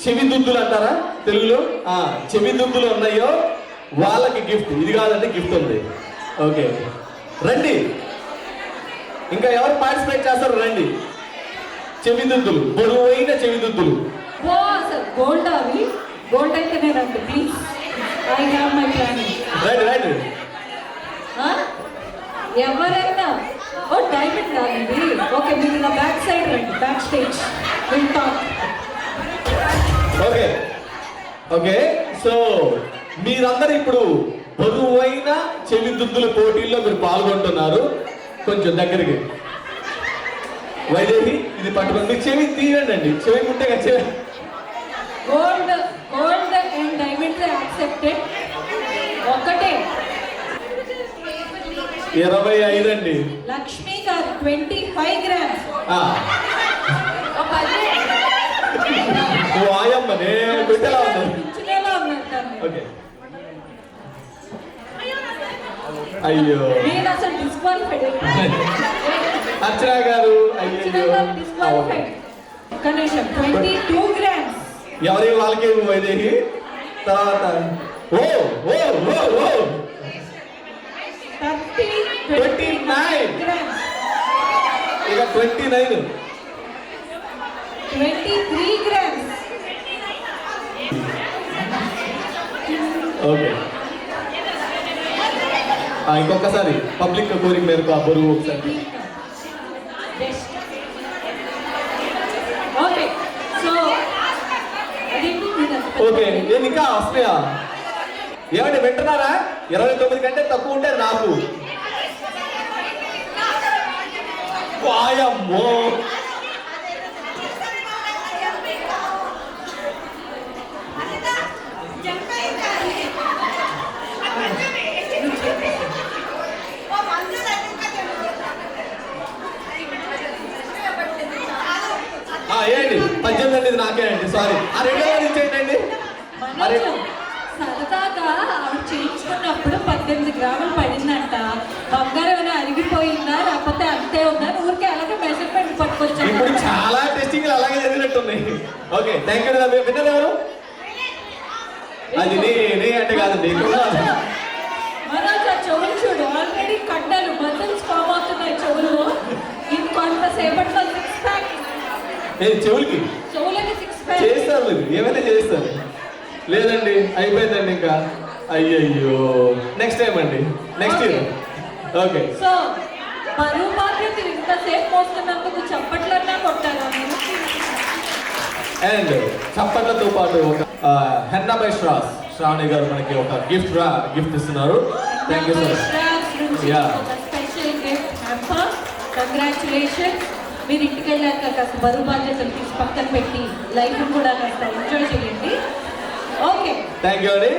చెవి దుద్దులు అంటారా తెలుగులో? చెవి దుద్దులు ఉన్నాయో వాళ్ళకి గిఫ్ట్. ఇది కాదంటే గిఫ్ట్ ఉంది. ఓకే రండి, ఇంకా ఎవరు పార్టిసిపేట్ చేస్తారు రండి. చెవి దుద్దులు, బరువైన చెవి దుద్దులు. గోల్డ్ అవి గోల్డ్ అయితే రండి please. I have my plan. Right right. ఎవరైనా ఓ డైమండ్ రాదండి. ఓకే మీరు నా బ్యాక్ సైడ్ రండి, back stage will talk. Okay okay so మీరందరూ ఇప్పుడు బరువైన చెవి దుద్దుల పోటీల్లో మీరు పాల్గొంటున్నారు. కొంచెం దగ్గరికి వైదేహి ఇది పట్టుకొని మీరు చెవి తీయండి అండి. చెవి ఉంటే కదా చెవి. Gold gold and diamonds accepted. ఒకటే 25 అండి. లక్ష్మి గారు 25 గ్రామ్స్. వాయమ్మనే పెట్టేలా ఉన్నారు. ఓకే అయ్యో నేను అసలు డిస్క్వాలిఫైడ్. అర్చన గారు అయ్యో డిస్క్వాలిఫైడ్. కనీసం 22 గ్రామ్స్. ఎవరి వాళ్ళకి వైదేహి. తర్వాత ఓ ఓ ఓ ఓ 29 గ్రామ్స్. ఇక 29 23 గ్రామ్స్. ఓకే ఇంకొకసారి పబ్లిక్ కోరిక మేరకు ఆ బరువు ఒకసారి. ఓకే సో ఓకే నేను ఇంకా వస్తాయా ఏమంటే వింటున్నారా? 29 కంటే తక్కువ ఉంటే నాకు వాయమ్మో. ఏంటి 18 అండి, ఇది నాకే అండి. సారీ. ఆ 2 ఇచ్చేయండి. సరదాగా ఆవిడ చేయించుకున్నప్పుడు 18 గ్రాములు పడిందంట. బంగారం ఏమైనా అరిగిపోయిందా లేకపోతే అంతే ఉందా? ఊరికే అలాగే మెజర్మెంట్ పట్టుకొచ్చాను. ఇప్పుడు చాలా టెస్టింగ్ అలాగే జరిగినట్టున్నాయి. Okay thank you. విన్నర్ ఎవరు? అది నే అంటే కాదండి. మనోజ్ చెవులు చూడు, ఆల్రెడీ కట్టలు మజిల్స్ ఫామ్ అవుతున్నాయి చెవులు. ఇంకొంతసేపట్లో 6 ప్యాక్. చెవులకి చెవులకి 6 ప్యాక్ చేస్తారు. మీరు ఏమైనా చేస్తారు. లేదండి అయిపోయిందండి ఇంకా. అయ్యయ్యో నెక్స్ట్ టైం అండి, నెక్స్ట్ ఇయర్. ఓకే సో బరువు బాధ్యతలు ఇంతసేపు మోస్తున్నందుకు చప్పట్లన్నా కొట్టారా? అండ్ చప్పట్లతో పాటు ఒక హెన్నా బై శ్రావణి గారు మనకి ఒక గిఫ్ట్ ఇస్తున్నారు. Thank you so much. Yeah special gift hamper. Congratulations. మీరు ఇంటికి వెళ్ళాక కాస్త బరువు బాధ్యతలు తీసి పక్కన పెట్టి లైఫ్ కూడా కాస్త ఎంజాయ్ చేయండి. ఓకే థ్యాంక్ యూ అండి.